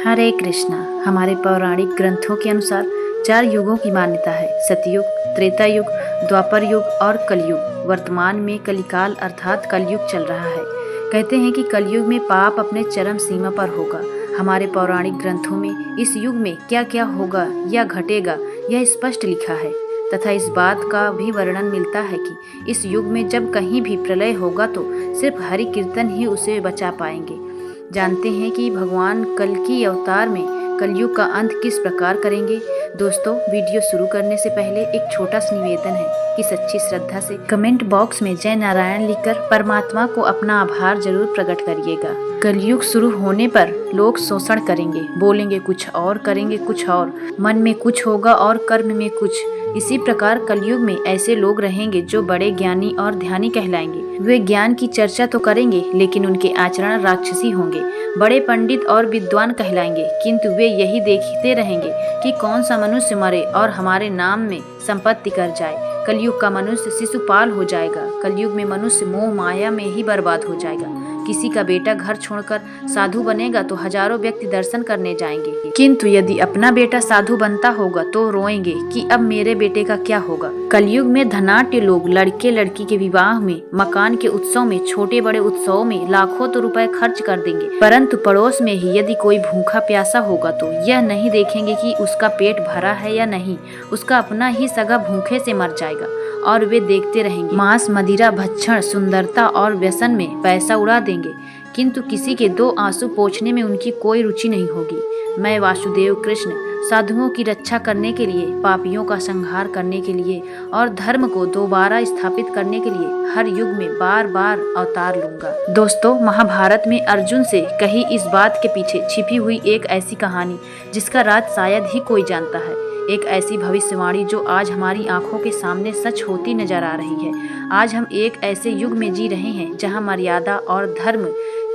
हरे कृष्णा। हमारे पौराणिक ग्रंथों के अनुसार 4 युगों की मान्यता है। सतयुग, त्रेता युग, द्वापर युग और कलयुग। वर्तमान में कलिकाल अर्थात कलयुग चल रहा है। कहते हैं कि कलयुग में पाप अपने चरम सीमा पर होगा। हमारे पौराणिक ग्रंथों में इस युग में क्या क्या होगा या घटेगा यह स्पष्ट लिखा है तथा इस बात का भी वर्णन मिलता है कि इस युग में जब कहीं भी प्रलय होगा तो सिर्फ हरि कीर्तन ही उसे बचा पाएंगे। जानते हैं कि भगवान कल की अवतार में कलयुग का अंत किस प्रकार करेंगे। दोस्तों, वीडियो शुरू करने से पहले एक छोटा सा निवेदन है कि सच्ची श्रद्धा से कमेंट बॉक्स में जय नारायण लिखकर परमात्मा को अपना आभार जरूर प्रकट करिएगा। कलयुग शुरू होने पर लोग शोषण करेंगे, बोलेंगे कुछ और करेंगे कुछ और, मन में कुछ होगा और कर्म में कुछ। इसी प्रकार कलयुग में ऐसे लोग रहेंगे जो बड़े ज्ञानी और ध्यानी कहलाएंगे। वे ज्ञान की चर्चा तो करेंगे लेकिन उनके आचरण राक्षसी होंगे। बड़े पंडित और विद्वान कहलाएंगे किंतु वे यही देखते रहेंगे कि कौन सा मनुष्य मरे और हमारे नाम में संपत्ति कर जाए। कलयुग का मनुष्य शिशुपाल हो जाएगा। कलयुग में मनुष्य मोह माया में ही बर्बाद हो जाएगा। किसी का बेटा घर छोड़कर साधु बनेगा तो हजारों व्यक्ति दर्शन करने जाएंगे, किंतु यदि अपना बेटा साधु बनता होगा तो रोएंगे कि अब मेरे बेटे का क्या होगा। कलयुग में धनाढ्य लोग लड़के लड़की के विवाह में, मकान के उत्सव में, छोटे बड़े उत्सवों में लाखों तो रुपए खर्च कर देंगे, परंतु पड़ोस में ही यदि कोई भूखा प्यासा होगा तो यह नहीं देखेंगे कि उसका पेट भरा है या नहीं, उसका अपना ही सगा भूखे से मर जाएगा और वे देखते रहेंगे। मांस, मदिरा, भक्षण, सुंदरता और व्यसन में पैसा उड़ा देंगे, किंतु किसी के 2 आंसू पोंछने में उनकी कोई रुचि नहीं होगी। मैं वासुदेव कृष्ण साधुओं की रक्षा करने के लिए, पापियों का संहार करने के लिए और धर्म को दोबारा स्थापित करने के लिए हर युग में बार बार अवतार लूंगा। दोस्तों, महाभारत में अर्जुन से कही इस बात के पीछे छिपी हुई एक ऐसी कहानी जिसका राज शायद ही कोई जानता है। एक ऐसी भविष्यवाणी जो आज हमारी आंखों के सामने सच होती नजर आ रही है। आज हम एक ऐसे युग में जी रहे हैं जहां मर्यादा और धर्म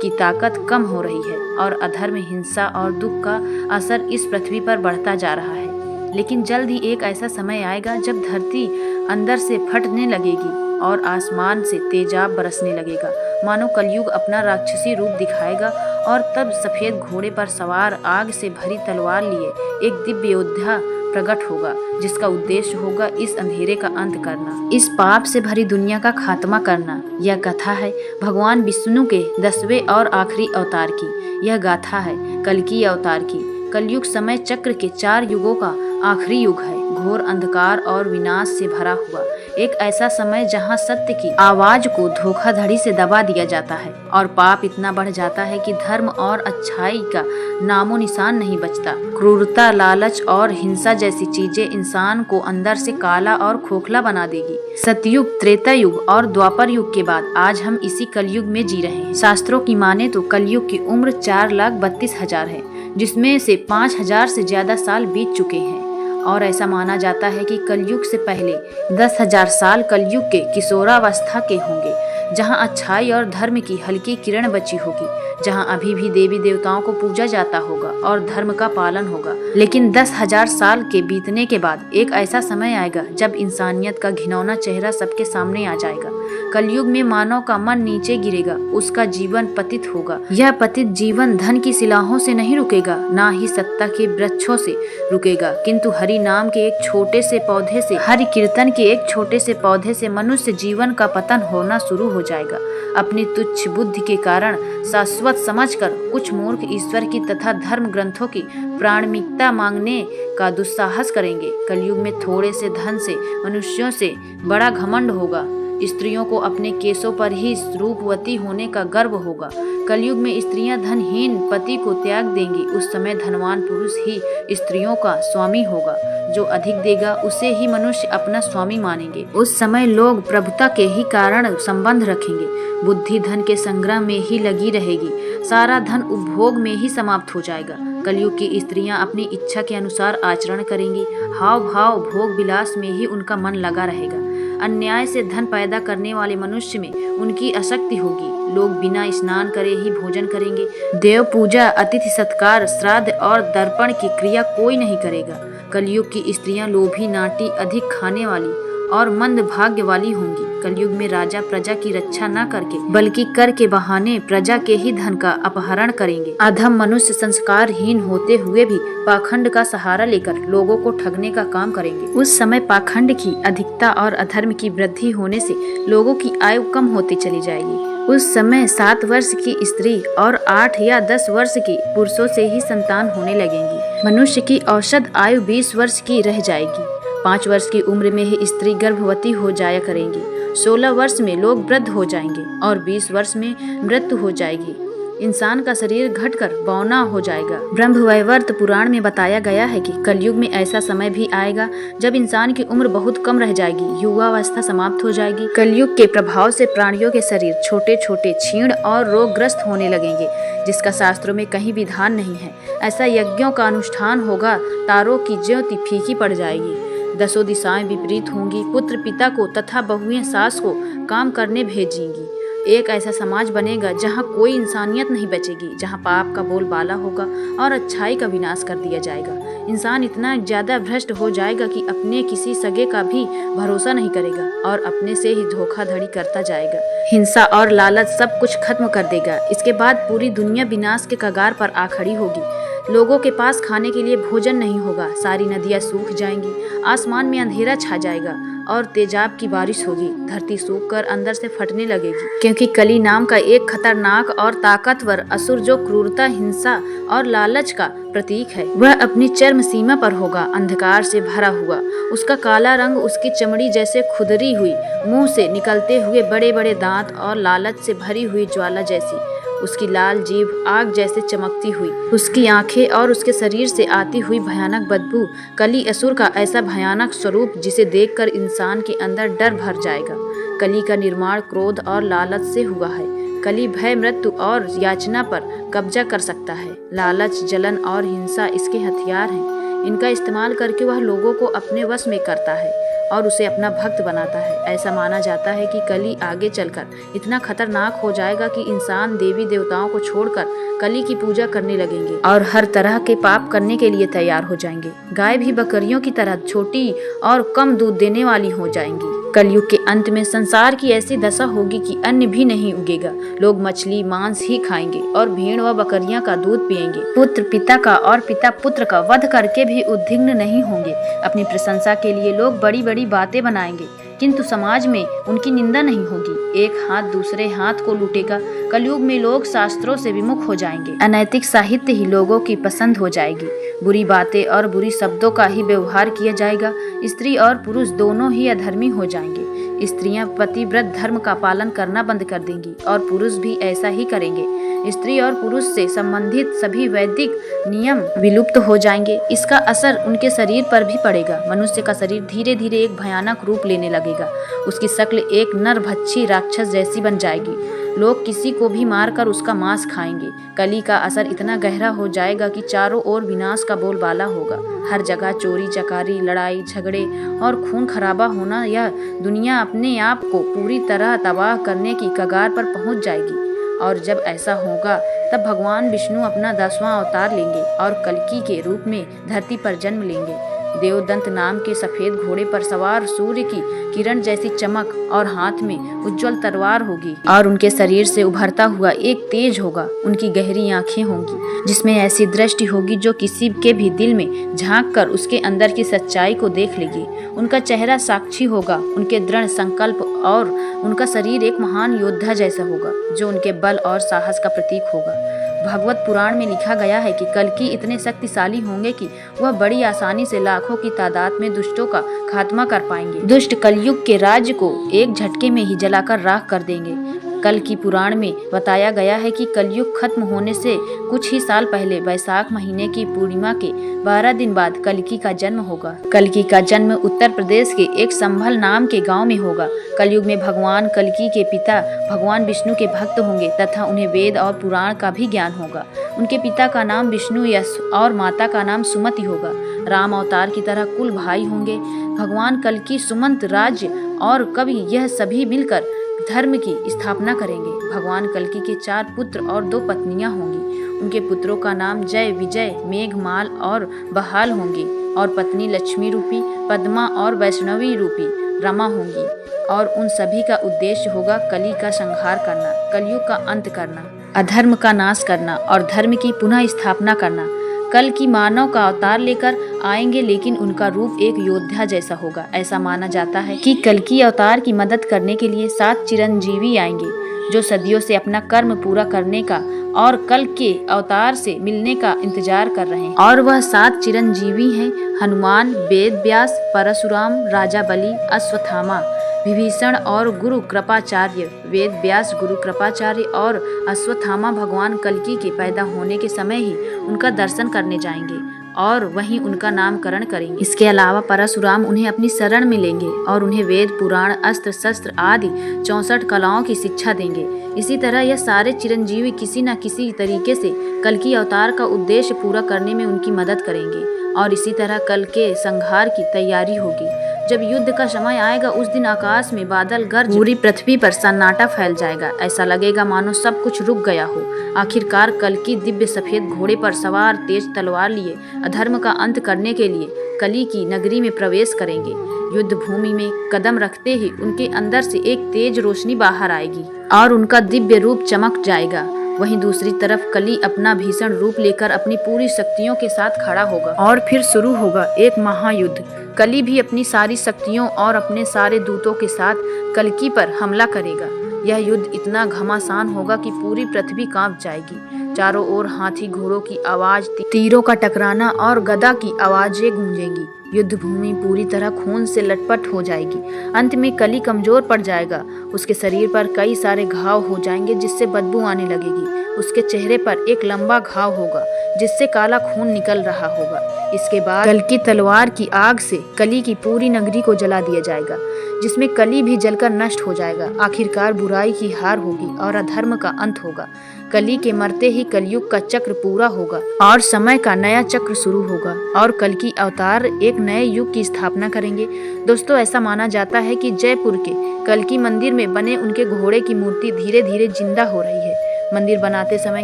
की ताकत कम हो रही है और अधर्म, हिंसा और दुख का असर इस पृथ्वी पर बढ़ता जा रहा है। लेकिन जल्द ही एक ऐसा समय आएगा जब धरती अंदर से फटने लगेगी और आसमान से तेजाब बरसने लगेगा, मानो कलयुग अपना राक्षसी रूप दिखाएगा। और तब सफेद घोड़े पर सवार, आग से भरी तलवार लिए एक दिव्य योद्धा प्रकट होगा जिसका उद्देश्य होगा इस अंधेरे का अंत करना, इस पाप से भरी दुनिया का खात्मा करना। यह कथा है भगवान विष्णु के 10वें और आखिरी अवतार की। यह गाथा है कल्कि अवतार की। कलयुग समय चक्र के 4 युगों का आखिरी युग है, घोर अंधकार और विनाश से भरा हुआ। एक ऐसा समय जहां सत्य की आवाज को धोखाधड़ी से दबा दिया जाता है और पाप इतना बढ़ जाता है कि धर्म और अच्छाई का नामो निशान नहीं बचता। क्रूरता, लालच और हिंसा जैसी चीजें इंसान को अंदर से काला और खोखला बना देगी। सतयुग, त्रेता युग और द्वापर युग के बाद आज हम इसी कलयुग में जी रहे हैं। शास्त्रों की माने तो कलयुग की उम्र 4,32,000 है, जिसमें से 5,000 से ज्यादा साल बीत चुके हैं। और ऐसा माना जाता है कि कलयुग से पहले 10,000 साल कलयुग के किशोरावस्था के होंगे, जहां अच्छाई और धर्म की हल्की किरण बची होगी, जहां अभी भी देवी देवताओं को पूजा जाता होगा और धर्म का पालन होगा। लेकिन 10,000 साल के बीतने के बाद एक ऐसा समय आएगा जब इंसानियत का घिनौना चेहरा सबके सामने आ जाएगा। कलयुग में मानव का मन नीचे गिरेगा, उसका जीवन पतित होगा। यह पतित जीवन धन की शिलाओं से नहीं रुकेगा, ना ही सत्ता के वृक्षों से रुकेगा, किंतु हरि नाम के एक छोटे से पौधे से, हरि कीर्तन के एक छोटे से पौधे से मनुष्य जीवन का पतन होना शुरू हो जाएगा। अपनी तुच्छ बुद्धि के कारण शाश्वत समझकर कुछ मूर्ख ईश्वर की तथा धर्म ग्रंथों की प्राणिकता मांगने का दुस्साहस करेंगे। कलयुग में थोड़े से धन से मनुष्यों से बड़ा घमंड होगा। स्त्रियों को अपने केसों पर ही रूपवती होने का गर्व होगा। कलयुग में स्त्रियां धनहीन पति को त्याग देंगी। उस समय धनवान पुरुष ही स्त्रियों का स्वामी होगा। जो अधिक देगा उसे ही मनुष्य अपना स्वामी मानेंगे। उस समय लोग प्रभुता के ही कारण संबंध रखेंगे। बुद्धि धन के संग्रह में ही लगी रहेगी। सारा धन उपभोग में ही समाप्त हो जाएगा। कलयुग की स्त्रियां अपनी इच्छा के अनुसार आचरण करेंगी। हाव भाव, भोग विलास में ही उनका मन लगा रहेगा। अन्याय से धन पैदा करने वाले मनुष्य में उनकी आसक्ति होगी। लोग बिना स्नान करे ही भोजन करेंगे। देव पूजा, अतिथि सत्कार, श्राद्ध और दर्पण की क्रिया कोई नहीं करेगा। कलयुग की स्त्रियां लोभी, नाटी, अधिक खाने वाली और मंद भाग्य वाली होंगी। कलयुग में राजा प्रजा की रक्षा न करके बल्कि कर के बहाने प्रजा के ही धन का अपहरण करेंगे। अधम मनुष्य संस्कारहीन होते हुए भी पाखंड का सहारा लेकर लोगों को ठगने का काम करेंगे। उस समय पाखंड की अधिकता और अधर्म की वृद्धि होने से लोगों की आयु कम होती चली जाएगी। उस समय 7 वर्ष की स्त्री और 8 या 10 वर्ष के पुरुषों से ही संतान होने लगेंगी। मनुष्य की औसत आयु 20 वर्ष की रह जाएगी। 5 वर्ष की उम्र में ही स्त्री गर्भवती हो जाया करेंगी। 16 वर्ष में लोग वृद्ध हो जाएंगे और 20 वर्ष में मृत्यु हो जाएगी। इंसान का शरीर घटकर बौना हो जाएगा। ब्रह्मवैवर्त पुराण में बताया गया है कि कलयुग में ऐसा समय भी आएगा जब इंसान की उम्र बहुत कम रह जाएगी, युवावस्था समाप्त हो जाएगी। कलयुग के प्रभाव से प्राणियों के शरीर छोटे छोटे, क्षीण और रोगग्रस्त होने लगेंगे, जिसका शास्त्रों में कहीं विधान नहीं है। ऐसा यज्ञों का अनुष्ठान होगा, तारों की ज्योति फीकी पड़ जाएगी, 10 दिशाएं विपरीत होंगी, पुत्र पिता को तथा बहुएं सास को काम करने भेजेंगी। एक ऐसा समाज बनेगा जहाँ कोई इंसानियत नहीं बचेगी, जहाँ पाप का बोलबाला होगा और अच्छाई का विनाश कर दिया जाएगा। इंसान इतना ज्यादा भ्रष्ट हो जाएगा कि अपने किसी सगे का भी भरोसा नहीं करेगा और अपने से ही धोखाधड़ी करता जाएगा। हिंसा और लालच सब कुछ खत्म कर देगा। इसके बाद पूरी दुनिया विनाश के कगार पर आ खड़ी होगी। लोगों के पास खाने के लिए भोजन नहीं होगा, सारी नदियां सूख जाएंगी, आसमान में अंधेरा छा जाएगा और तेजाब की बारिश होगी। धरती सूखकर अंदर से फटने लगेगी, क्योंकि कली नाम का एक खतरनाक और ताकतवर असुर जो क्रूरता, हिंसा और लालच का प्रतीक है, वह अपनी चरम सीमा पर होगा। अंधकार से भरा हुआ उसका काला रंग, उसकी चमड़ी जैसे खुदरी हुई, मुंह से निकलते हुए बड़े बड़े दांत और लालच से भरी हुई ज्वाला जैसी उसकी लाल जीभ आग जैसे चमकती हुई, उसकी आंखें और उसके शरीर से आती हुई भयानक बदबू, कली असुर का ऐसा भयानक स्वरूप जिसे देखकर इंसान के अंदर डर भर जाएगा। कली का निर्माण क्रोध और लालच से हुआ है। कली भय, मृत्यु और याचना पर कब्जा कर सकता है। लालच, जलन और हिंसा इसके हथियार हैं। इनका इस्तेमाल करके वह लोगों को अपने वश में करता है और उसे अपना भक्त बनाता है। ऐसा माना जाता है कि कली आगे चलकर इतना खतरनाक हो जाएगा कि इंसान देवी देवताओं को छोड़कर कली की पूजा करने लगेंगे और हर तरह के पाप करने के लिए तैयार हो जाएंगे। गाय भी बकरियों की तरह छोटी और कम दूध देने वाली हो जाएंगी। कलयुग के अंत में संसार की ऐसी दशा होगी कि अन्न भी नहीं उगेगा। लोग मछली, मांस ही खाएंगे और भेड़ व बकरियां का दूध पिएंगे। पुत्र पिता का और पिता पुत्र का वध करके भी उद्विग्न नहीं होंगे। अपनी प्रशंसा के लिए लोग बड़ी बड़ी बातें बनाएंगे, किंतु समाज में उनकी निंदा नहीं होगी। एक हाथ दूसरे हाथ को लूटेगा। कलयुग में लोग शास्त्रों से विमुख हो जाएंगे। अनैतिक साहित्य ही लोगों की पसंद हो जाएगी। बुरी बातें और बुरी शब्दों का ही व्यवहार किया जाएगा। स्त्री और पुरुष दोनों ही अधर्मी हो जाएंगे। स्त्रियां पतिव्रत धर्म का पालन करना बंद कर देंगी और पुरुष भी ऐसा ही करेंगे। स्त्री और पुरुष से संबंधित सभी वैदिक नियम विलुप्त हो जाएंगे। इसका असर उनके शरीर पर भी पड़ेगा। मनुष्य का शरीर धीरे धीरे एक भयानक रूप लेने लगेगा। उसकी शक्ल एक नरभक्षी राक्षस जैसी बन जाएगी। लोग किसी को भी मारकर उसका मांस खाएंगे। कली का असर इतना गहरा हो जाएगा कि चारों ओर विनाश का बोलबाला होगा। हर जगह चोरी चकारी, लड़ाई झगड़े और खून खराबा होना, यह दुनिया अपने आप को पूरी तरह तबाह करने की कगार पर पहुंच जाएगी। और जब ऐसा होगा तब भगवान विष्णु अपना 10वां अवतार लेंगे और कल्कि के रूप में धरती पर जन्म लेंगे। देवदंत नाम के सफेद घोड़े पर सवार, सूर्य की किरण जैसी चमक और हाथ में उज्जवल तलवार होगी और उनके शरीर से उभरता हुआ एक तेज होगा। उनकी गहरी आंखें होंगी जिसमें ऐसी दृष्टि होगी जो किसी के भी दिल में झांक कर उसके अंदर की सच्चाई को देख लेगी। उनका चेहरा साक्षी होगा, उनके दृढ़ संकल्प, और उनका शरीर एक महान योद्धा जैसा होगा जो उनके बल और साहस का प्रतीक होगा। भगवत पुराण में लिखा गया है कि कल्कि इतने शक्तिशाली होंगे कि वह बड़ी आसानी से लाखों की तादाद में दुष्टों का खात्मा कर पाएंगे। दुष्ट कलयुग के राज्य को एक झटके में ही जलाकर राख कर देंगे। कल्कि पुराण में बताया गया है कि कलयुग खत्म होने से कुछ ही साल पहले वैशाख महीने की पूर्णिमा के 12 दिन बाद कल्कि का जन्म होगा। कल्कि का जन्म उत्तर प्रदेश के एक संभल नाम के गांव में होगा। कलयुग में भगवान कल्कि के पिता भगवान विष्णु के भक्त होंगे तथा उन्हें वेद और पुराण का भी ज्ञान होगा। उनके पिता का नाम विष्णु यश और माता का नाम सुमति होगा। राम अवतार की तरह कुल भाई होंगे। भगवान कल्कि, सुमंत, राज्य और कवि, यह सभी मिलकर धर्म की स्थापना करेंगे। भगवान कल्कि के 4 पुत्र और 2 पत्नियां होंगी। उनके पुत्रों का नाम जय, विजय, मेघमाल और बहाल होंगे और पत्नी लक्ष्मी रूपी, पद्मा और वैष्णवी रूपी रमा होंगी और उन सभी का उद्देश्य होगा कली का संहार करना, कलयुग का अंत करना, अधर्म का नाश करना और धर्म की पुनः स्थापना करना। कल की मानव का अवतार लेकर आएंगे, लेकिन उनका रूप एक योद्धा जैसा होगा। ऐसा माना जाता है कि कल की अवतार की मदद करने के लिए 7 चिरंजीवी आएंगे, जो सदियों से अपना कर्म पूरा करने का और कल के अवतार से मिलने का इंतजार कर रहे हैं। और वह 7 चिरंजीवी हैं हनुमान, वेद व्यास, परशुराम, राजा बलि, अश्वत्थामा, विभीषण और गुरु कृपाचार्य। वेद व्यास, गुरु कृपाचार्य और अश्वत्थामा भगवान कल्कि के पैदा होने के समय ही उनका दर्शन करने जाएंगे और वहीं उनका नामकरण करेंगे। इसके अलावा परशुराम उन्हें अपनी शरण में लेंगे और उन्हें वेद, पुराण, अस्त्र शस्त्र आदि 64 कलाओं की शिक्षा देंगे। इसी तरह यह सारे चिरंजीवी किसी न किसी तरीके से कल की अवतार का उद्देश्य पूरा करने में उनकी मदद करेंगे और इसी तरह कल के संहार की तैयारी होगी। जब युद्ध का समय आएगा, उस दिन आकाश में बादल गरज पूरी पृथ्वी पर सन्नाटा फैल जाएगा। ऐसा लगेगा मानो सब कुछ रुक गया हो। आखिरकार कल्कि दिव्य सफेद घोड़े पर सवार तेज तलवार लिए अधर्म का अंत करने के लिए कली की नगरी में प्रवेश करेंगे। युद्ध भूमि में कदम रखते ही उनके अंदर से एक तेज रोशनी बाहर आएगी और उनका दिव्य रूप चमक जाएगा। वहीं दूसरी तरफ कली अपना भीषण रूप लेकर अपनी पूरी शक्तियों के साथ खड़ा होगा और फिर शुरू होगा एक महायुद्ध। कली भी अपनी सारी शक्तियों और अपने सारे दूतों के साथ कल्कि पर हमला करेगा। यह युद्ध इतना घमासान होगा कि पूरी पृथ्वी कांप जाएगी। चारों ओर हाथी घोड़ों की आवाज, तीरों का टकराना और गदा की आवाजें गूंजेंगी। युद्ध भूमि पूरी तरह खून से लटपट हो जाएगी। अंत में कली कमजोर पड़ जाएगा। उसके शरीर पर कई सारे घाव हो जाएंगे जिससे बदबू आने लगेगी। उसके चेहरे पर एक लंबा घाव होगा जिससे काला खून निकल रहा होगा। इसके बाद कल की तलवार की आग से कली की पूरी नगरी को जला दिया जाएगा, जिसमें कली भी जलकर नष्ट हो जाएगा। आखिरकार बुराई की हार होगी और अधर्म का अंत होगा। कली के मरते ही कलयुग का चक्र पूरा होगा और समय का नया चक्र शुरू होगा और कल की अवतार एक नए युग की स्थापना करेंगे। दोस्तों, ऐसा माना जाता है कि जयपुर के कल्कि मंदिर में बने उनके घोड़े की मूर्ति धीरे धीरे जिंदा हो रही है। मंदिर बनाते समय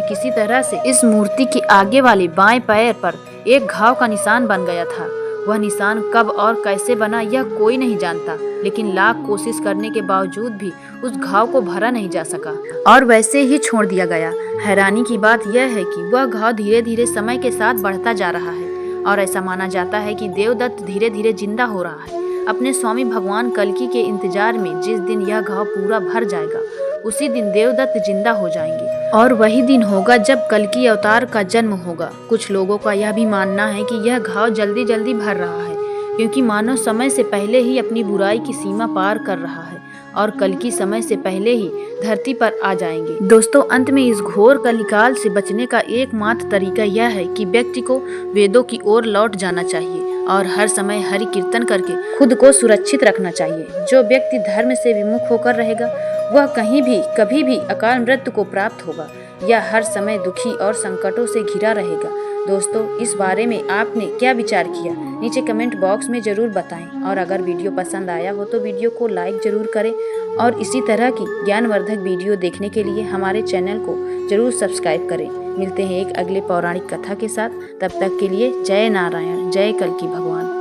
किसी तरह से इस मूर्ति के आगे वाले बाएं पैर पर एक घाव का निशान बन गया था। वह निशान कब और कैसे बना यह कोई नहीं जानता, लेकिन लाख कोशिश करने के बावजूद भी उस घाव को भरा नहीं जा सका और वैसे ही छोड़ दिया गया। हैरानी की बात यह है कि वह घाव धीरे धीरे समय के साथ बढ़ता जा रहा है और ऐसा माना जाता है कि देवदत्त धीरे धीरे जिंदा हो रहा है अपने स्वामी भगवान कल्कि के इंतजार में। जिस दिन यह घाव पूरा भर जाएगा उसी दिन देवदत्त जिंदा हो जाएंगे और वही दिन होगा जब कल्कि अवतार का जन्म होगा। कुछ लोगों का यह भी मानना है कि यह घाव जल्दी जल्दी भर रहा है क्योंकि मानव समय से पहले ही अपनी बुराई की सीमा पार कर रहा है और कल्कि समय से पहले ही धरती पर आ जाएंगे। दोस्तों, अंत में इस घोर कलिकाल से बचने का एकमात्र तरीका यह है कि व्यक्ति को वेदों की ओर लौट जाना चाहिए और हर समय हरि कीर्तन करके खुद को सुरक्षित रखना चाहिए। जो व्यक्ति धर्म से विमुख होकर रहेगा वह कहीं भी कभी भी अकाल मृत्यु को प्राप्त होगा या हर समय दुखी और संकटों से घिरा रहेगा। दोस्तों, इस बारे में आपने क्या विचार किया नीचे कमेंट बॉक्स में जरूर बताएं और अगर वीडियो पसंद आया हो तो वीडियो को लाइक जरूर करें और इसी तरह की ज्ञानवर्धक वीडियो देखने के लिए हमारे चैनल को जरूर सब्सक्राइब करें। मिलते हैं एक अगले पौराणिक कथा के साथ। तब तक के लिए जय नारायण, जय कल्कि भगवान।